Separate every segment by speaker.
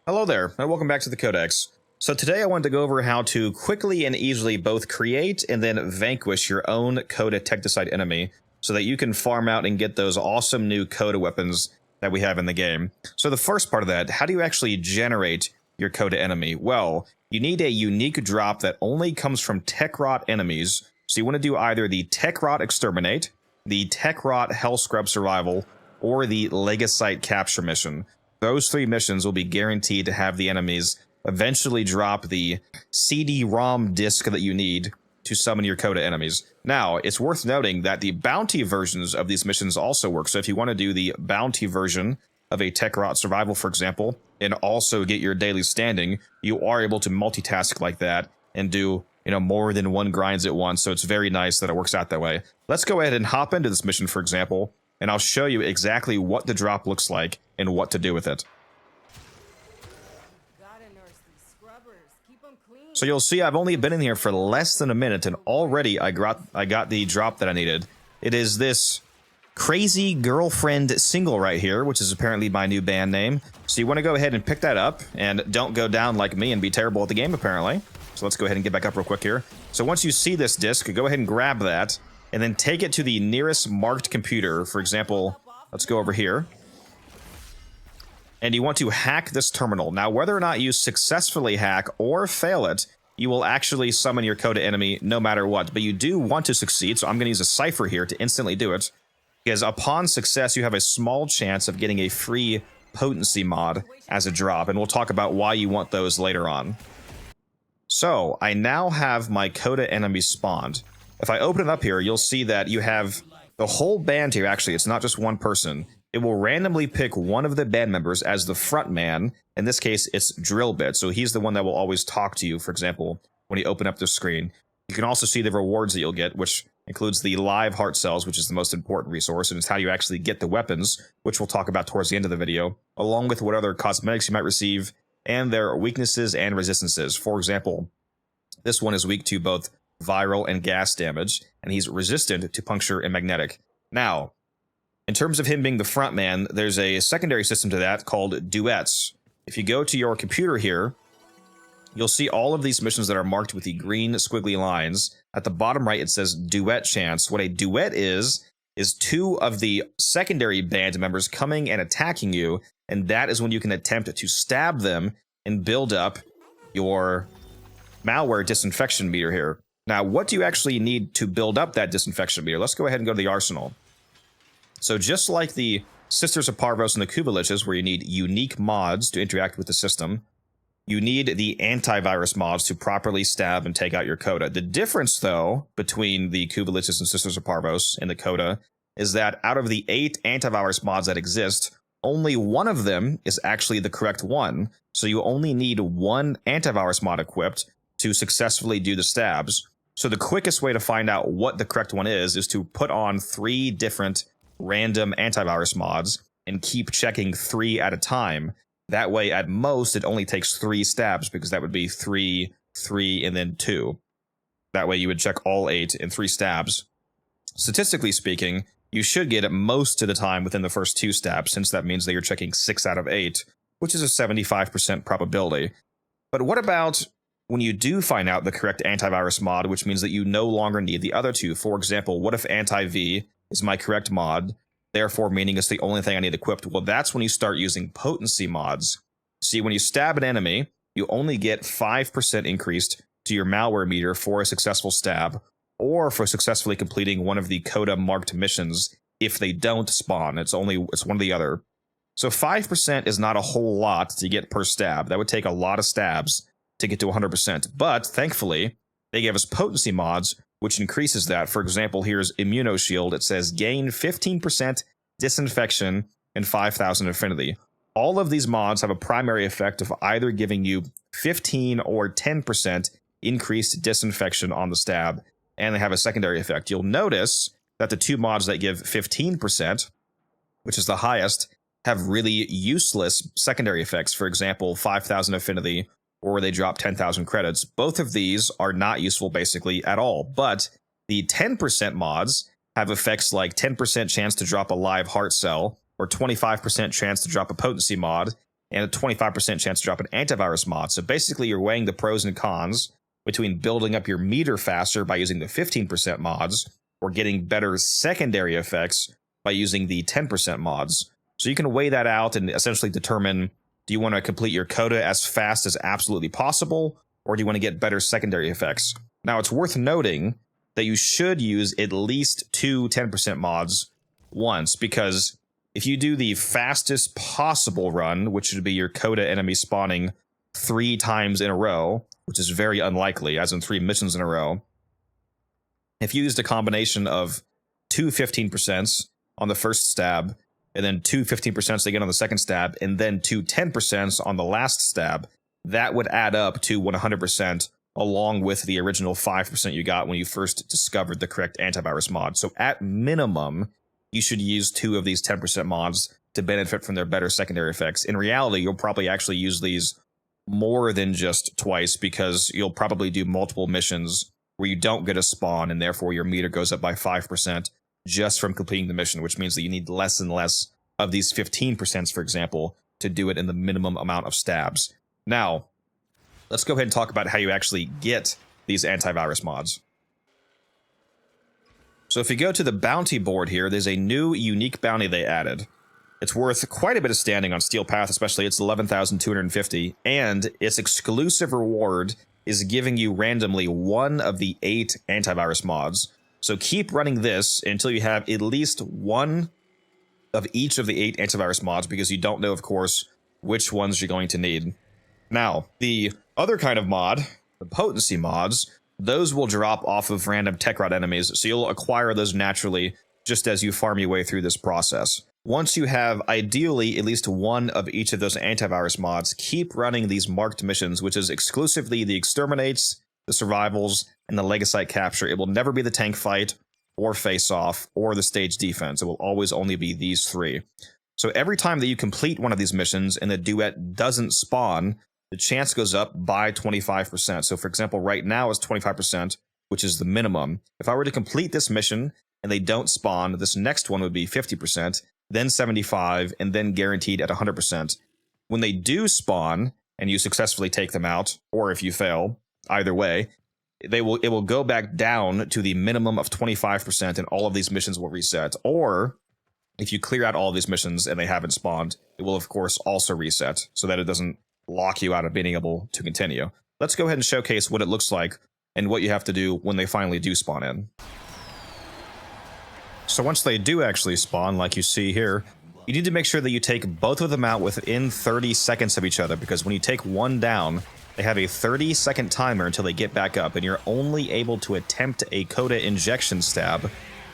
Speaker 1: Hello there, and welcome back to the Codex. So today I wanted to go over how to quickly and easily both create and then vanquish your own Coda Technicide enemy so that you can farm out and get those awesome new Coda weapons that we have in the game. So the first part of that, how do you actually generate your Coda enemy? Well, you need a unique drop that only comes from Tech Rot enemies. So you want to do either the Tech Rot Exterminate, the Tech Rot Hell Scrub Survival, or the Legacite Capture mission. Those three missions will be guaranteed to have the enemies eventually drop the CD-ROM disk that you need to summon your Coda enemies. Now, it's worth noting that the bounty versions of these missions also work. So if you want to do the bounty version of a Tech Rot Survival, for example, and also get your daily standing, you are able to multitask like that and do, more than one grinds at once. So it's very nice that it works out that way. Let's go ahead and hop into this mission, for example, and I'll show you exactly what the drop looks like and what to do with it. So you'll see I've only been in here for less than a minute, and already I got the drop that I needed. It is this Crazy Girlfriend single right here, which is apparently my new band name. So you want to go ahead and pick that up, and don't go down like me and be terrible at the game, apparently. So let's go ahead and get back up real quick here. So once you see this disc, go ahead and grab that, and then take it to the nearest marked computer. For example, let's go over here. And you want to hack this terminal. Now, whether or not you successfully hack or fail it, you will actually summon your Coda enemy no matter what. But you do want to succeed, so I'm going to use a cipher here to instantly do it. Because upon success, you have a small chance of getting a free Potency mod as a drop. And we'll talk about why you want those later on. So, I now have my Coda enemy spawned. If I open it up here, you'll see that you have the whole band here. Actually, it's not just one person. It will randomly pick one of the band members as the front man. In this case, it's Drillbit. So he's the one that will always talk to you, for example, when you open up the screen. You can also see the rewards that you'll get, which includes the live heart cells, which is the most important resource, and it's how you actually get the weapons, which we'll talk about towards the end of the video, along with what other cosmetics you might receive, and their weaknesses and resistances. For example, this one is weak to both viral and gas damage, and he's resistant to puncture and magnetic. Now, in terms of him being the front man, there's a secondary system to that called duets. If you go to your computer here, you'll see all of these missions that are marked with the green squiggly lines. At the bottom right, it says duet chance. What a duet is two of the secondary band members coming and attacking you, and that is when you can attempt to stab them and build up your malware disinfection meter here. Now, what do you actually need to build up that disinfection meter? Let's go ahead and go to the arsenal. So just like the Sisters of Parvos and the Kubaliches, where you need unique mods to interact with the system, you need the antivirus mods to properly stab and take out your Coda. The difference, though, between the Kubaliches and Sisters of Parvos and the Coda is that out of the 8 antivirus mods that exist, only one of them is actually the correct one. So you only need one antivirus mod equipped to successfully do the stabs. So the quickest way to find out what the correct one is to put on 3 different random antivirus mods and keep checking 3 at a time. That way, at most, it only takes 3 stabs, because that would be 3, 3, and then 2. That way, you would check all 8 in 3 stabs. Statistically speaking, you should get it most of the time within the first 2 stabs, since that means that you're checking 6 out of 8, which is a 75% probability. But what about when you do find out the correct antivirus mod, which means that you no longer need the other 2? For example, what if Anti-V is my correct mod, therefore meaning it's the only thing I need equipped? Well, that's when you start using Potency mods. See, when you stab an enemy, you only get 5% increased to your malware meter for a successful stab, or for successfully completing one of the Coda marked missions if they don't spawn. It's one or the other. So 5% is not a whole lot to get per stab. That would take a lot of stabs to get to 100%. But thankfully, they gave us Potency mods, which increases that. For example, here's Immunoshield. It says gain 15% disinfection and 5,000 affinity. All of these mods have a primary effect of either giving you 15 or 10% increased disinfection on the stab, and they have a secondary effect. You'll notice that the 2 mods that give 15%, which is the highest, have really useless secondary effects. For example, 5,000 affinity, or they drop 10,000 credits. Both of these are not useful basically at all, but the 10% mods have effects like 10% chance to drop a live heart cell, or 25% chance to drop a potency mod, and a 25% chance to drop an antivirus mod. So basically, you're weighing the pros and cons between building up your meter faster by using the 15% mods or getting better secondary effects by using the 10% mods. So you can weigh that out and essentially determine, do you want to complete your coda as fast as absolutely possible, or do you want to get better secondary effects? Now, it's worth noting that you should use at least two 10% mods once, because if you do the fastest possible run, which would be your coda enemy spawning 3 times in a row, which is very unlikely, as in 3 missions in a row, if you used a combination of two 15% on the first stab, and then two 15% again on the second stab, and then two 10% on the last stab, that would add up to 100%, along with the original 5% you got when you first discovered the correct antivirus mod. So at minimum, you should use 2 of these 10% mods to benefit from their better secondary effects. In reality, you'll probably actually use these more than just twice, because you'll probably do multiple missions where you don't get a spawn, and therefore your meter goes up by 5% just from completing the mission, which means that you need less and less of these 15%, for example, to do it in the minimum amount of stabs. Now, let's go ahead and talk about how you actually get these antivirus mods. So if you go to the bounty board here, there's a new unique bounty they added. It's worth quite a bit of standing on Steel Path, especially. It's 11,250, and its exclusive reward is giving you randomly 1 of the 8 antivirus mods. So keep running this until you have at least 1 of each of the 8 antivirus mods, because you don't know, of course, which ones you're going to need. Now, the other kind of mod, the Potency mods, those will drop off of random tech rod enemies, so you'll acquire those naturally just as you farm your way through this process. Once you have, ideally, at least 1 of each of those antivirus mods, keep running these marked missions, which is exclusively the Exterminates, the Survivals, and the Legasite Capture. It will never be the tank fight, or face-off, or the stage defense. It will always only be these 3. So every time that you complete one of these missions and the duet doesn't spawn, the chance goes up by 25%. So for example, right now is 25%, which is the minimum. If I were to complete this mission and they don't spawn, this next one would be 50%, then 75%, and then guaranteed at 100%. When they do spawn and you successfully take them out, or if you fail, either way, it will go back down to the minimum of 25%, and all of these missions will reset. Or if you clear out all of these missions and they haven't spawned, it will of course also reset, so that it doesn't lock you out of being able to continue. Let's go ahead and showcase what it looks like and what you have to do when they finally do spawn in. So once they do actually spawn, like you see here, you need to make sure that you take both of them out within 30 seconds of each other, because when you take one down, they have a 30-second timer until they get back up, and you're only able to attempt a Coda injection stab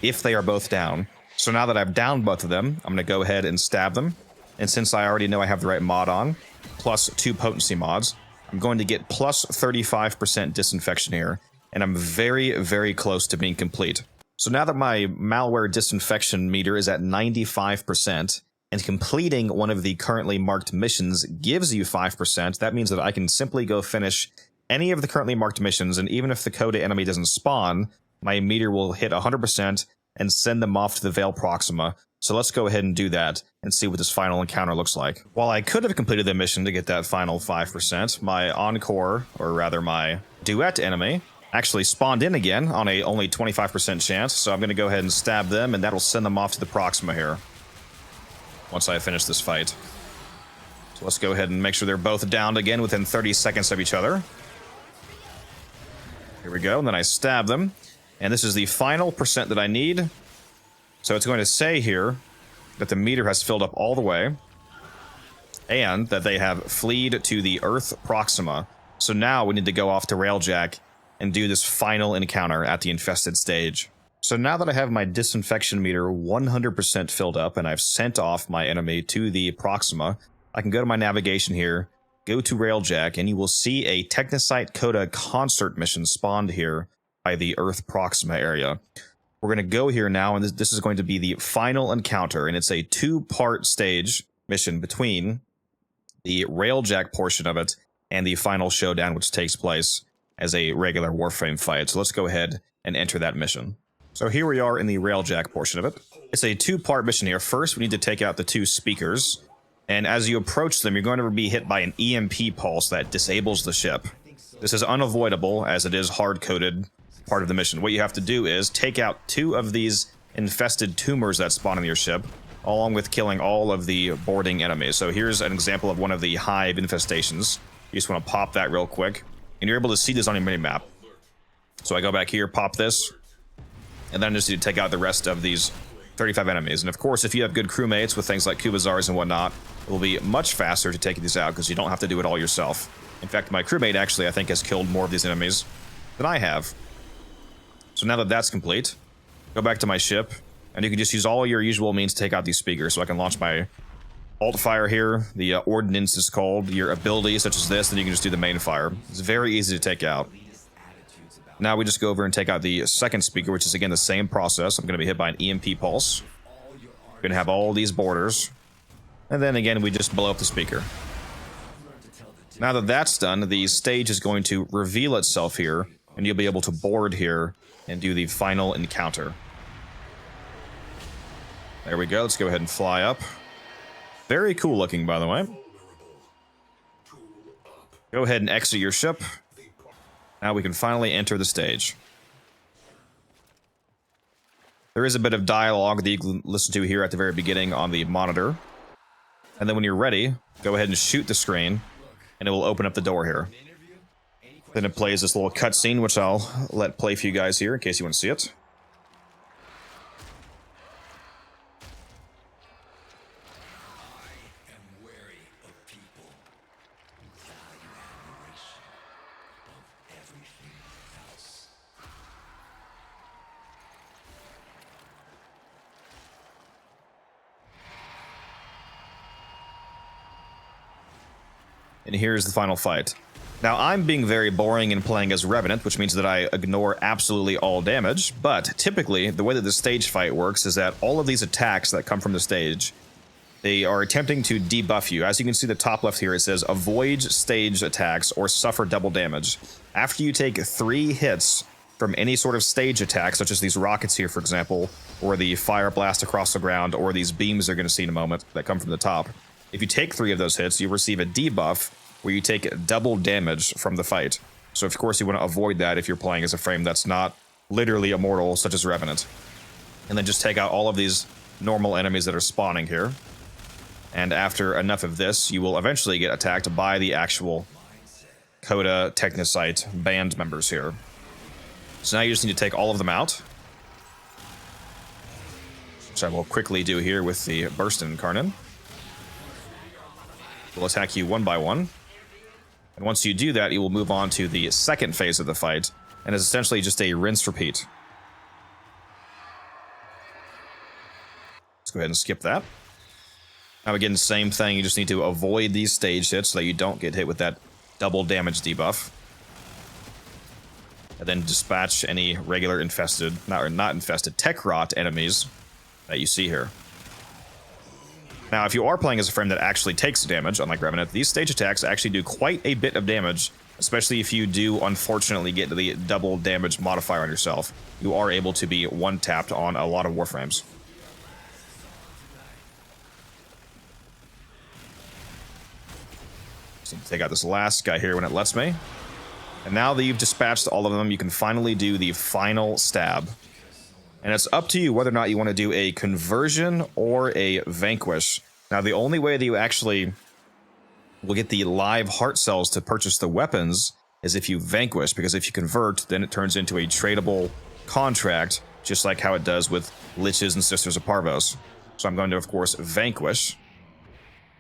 Speaker 1: if they are both down. So now that I've downed both of them, I'm going to go ahead and stab them, and since I already know I have the right mod on, plus 2 potency mods, I'm going to get plus 35% disinfection here, and I'm very, very close to being complete. So now that my malware disinfection meter is at 95%, and completing one of the currently marked missions gives you 5%, that means that I can simply go finish any of the currently marked missions, and even if the Coda enemy doesn't spawn, my meter will hit 100% and send them off to the Veil Proxima. So let's go ahead and do that and see what this final encounter looks like. While I could have completed the mission to get that final 5%, my Encore, or rather my Duet enemy, actually spawned in again on a only 25% chance, so I'm going to go ahead and stab them, and that'll send them off to the Proxima here once I finish this fight. So let's go ahead and make sure they're both downed again within 30 seconds of each other. Here we go, and then I stab them, and this is the final percent that I need. So it's going to say here that the meter has filled up all the way, and that they have fleed to the Earth Proxima. So now we need to go off to Railjack and do this final encounter at the infested stage. So now that I have my disinfection meter 100% filled up and I've sent off my enemy to the Proxima, I can go to my navigation here, go to Railjack, and you will see a Technosite Coda concert mission spawned here by the Earth Proxima area. We're going to go here now, and this is going to be the final encounter, and it's a 2-part stage mission between the Railjack portion of it and the final showdown, which takes place as a regular Warframe fight. So let's go ahead and enter that mission. So here we are in the Railjack portion of it. It's a 2-part mission here. First, we need to take out the 2 speakers. And as you approach them, you're going to be hit by an EMP pulse that disables the ship. This is unavoidable, as it is hard-coded part of the mission. What you have to do is take out 2 of these infested tumors that spawn on your ship, along with killing all of the boarding enemies. So here's an example of one of the hive infestations. You just want to pop that real quick, and you're able to see this on your minimap. So I go back here, pop this, and then I just need to take out the rest of these 35 enemies. And of course, if you have good crewmates with things like Kubazars and whatnot, it will be much faster to take these out because you don't have to do it all yourself. In fact, my crewmate actually, I think, has killed more of these enemies than I have. So now that that's complete, go back to my ship, and you can just use all your usual means to take out these speakers. So I can launch my alt fire here. The ordnance is called. Your ability, such as this, then you can just do the main fire. It's very easy to take out. Now we just go over and take out the second speaker, which is again the same process. I'm going to be hit by an EMP pulse. We're going to have all these borders. And then again, we just blow up the speaker. Now that that's done, the stage is going to reveal itself here, and you'll be able to board here and do the final encounter. There we go. Let's go ahead and fly up. Very cool looking, by the way. Go ahead and exit your ship. Now we can finally enter the stage. There is a bit of dialogue that you can listen to here at the very beginning on the monitor. And then when you're ready, go ahead and shoot the screen, and it will open up the door here. Then it plays this little cutscene, which I'll let play for you guys here in case you want to see it. And here's the final fight. Now, I'm being very boring and playing as Revenant, which means that I ignore absolutely all damage, but typically, the way that the stage fight works is that all of these attacks that come from the stage, they are attempting to debuff you. As you can see the top left here, it says, avoid stage attacks or suffer double damage. After you take 3 hits from any sort of stage attack, such as these rockets here, for example, or the fire blast across the ground, or these beams they're going to see in a moment that come from the top, if you take 3 of those hits, you receive a debuff where you take double damage from the fight. So of course you want to avoid that if you're playing as a frame that's not literally immortal, such as Revenant. And then just take out all of these normal enemies that are spawning here. And after enough of this, you will eventually get attacked by the actual Coda Technosite band members here. So now you just need to take all of them out, which I will quickly do here with the Burst Incarnate. We'll attack you one by one. And once you do that, you will move on to the second phase of the fight, and it's essentially just a rinse-repeat. Let's go ahead and skip that. Now again, same thing, you just need to avoid these stage hits so that you don't get hit with that double damage debuff. And then dispatch any regular infested, not infested, tech rot enemies that you see here. Now, if you are playing as a frame that actually takes damage, unlike Revenant, these stage attacks actually do quite a bit of damage, especially if you do, unfortunately, get the double damage modifier on yourself. You are able to be one-tapped on a lot of Warframes. Just need to take out this last guy here when it lets me. And now that you've dispatched all of them, you can finally do the final stab. And it's up to you whether or not you want to do a conversion or a vanquish. Now, the only way that you actually will get the live heart cells to purchase the weapons is if you vanquish, because if you convert, then it turns into a tradable contract, just like how it does with Liches and Sisters of Parvos. So I'm going to, of course, vanquish.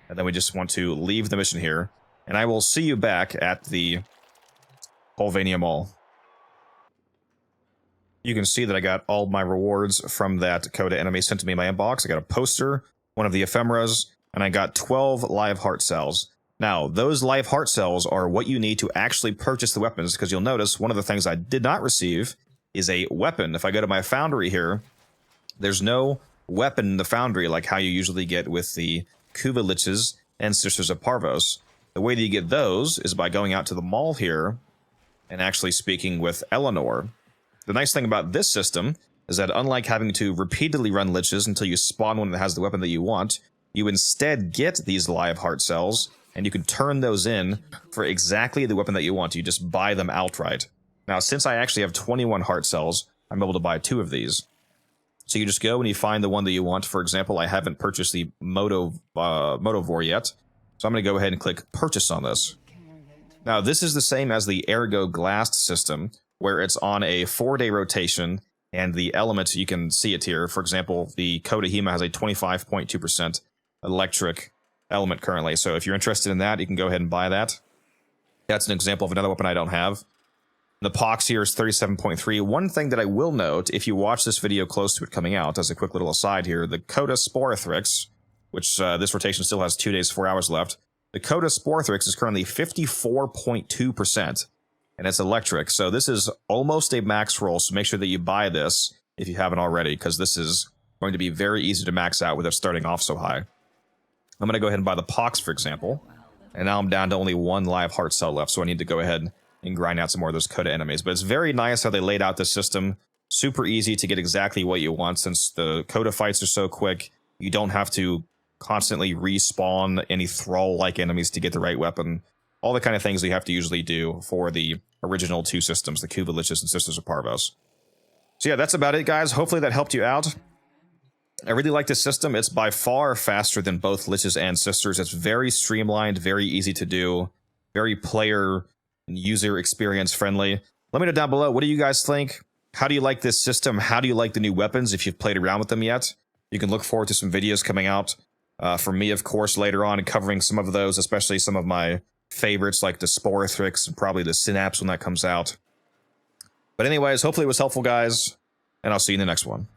Speaker 1: And then we just want to leave the mission here. And I will see you back at the Polvania Mall. You can see that I got all my rewards from that Coda enemy sent to me in my inbox. I got a poster, one of the ephemeras, and I got 12 live heart cells. Now, those live heart cells are what you need to actually purchase the weapons, because you'll notice one of the things I did not receive is a weapon. If I go to my foundry here, there's no weapon in the foundry like how you usually get with the Kuva Liches and Sisters of Parvos. The way that you get those is by going out to the mall here and actually speaking with Eleanor. The nice thing about this system is that unlike having to repeatedly run Liches until you spawn one that has the weapon that you want, you instead get these live heart cells, and you can turn those in for exactly the weapon that you want. You just buy them outright. Now, since I actually have 21 heart cells, I'm able to buy 2 of these. So you just go and you find the one that you want. For example, I haven't purchased the Motovore yet, so I'm going to go ahead and click Purchase on this. Now, this is the same as the Ergo Glass system, where it's on a 4-day rotation, and the element, you can see it here. For example, the Coda Hema has a 25.2% electric element currently. So if you're interested in that, you can go ahead and buy that. That's an example of another weapon I don't have. The Pox here is 37.3. One thing that I will note, if you watch this video close to it coming out, as a quick little aside here, the Coda Sporothrix, which this rotation still has 2 days, 4 hours left, the Coda Sporothrix is currently 54.2%, and it's electric. So this is almost a max roll, so make sure that you buy this if you haven't already, because this is going to be very easy to max out without starting off so high. I'm going to go ahead and buy the Pox, for example, and now I'm down to only 1 live heart cell left, so I need to go ahead and grind out some more of those Coda enemies. But it's very nice how they laid out this system. Super easy to get exactly what you want, since the Coda fights are so quick. You don't have to constantly respawn any Thrall-like enemies to get the right weapon. All the kind of things you have to usually do for the original 2 systems, the Kuva Liches and Sisters of Parvos. So yeah, that's about it, guys. Hopefully that helped you out. I really like this system. It's by far faster than both Liches and Sisters. It's very streamlined, very easy to do, very player and user experience friendly. Let me know down below, what do you guys think? How do you like this system? How do you like the new weapons, if you've played around with them yet? You can look forward to some videos coming out from me, of course, later on, covering some of those, especially some of my favorites like the Sporothrix and probably the Synapse when that comes out. But anyways, hopefully it was helpful, guys, and I'll see you in the next one.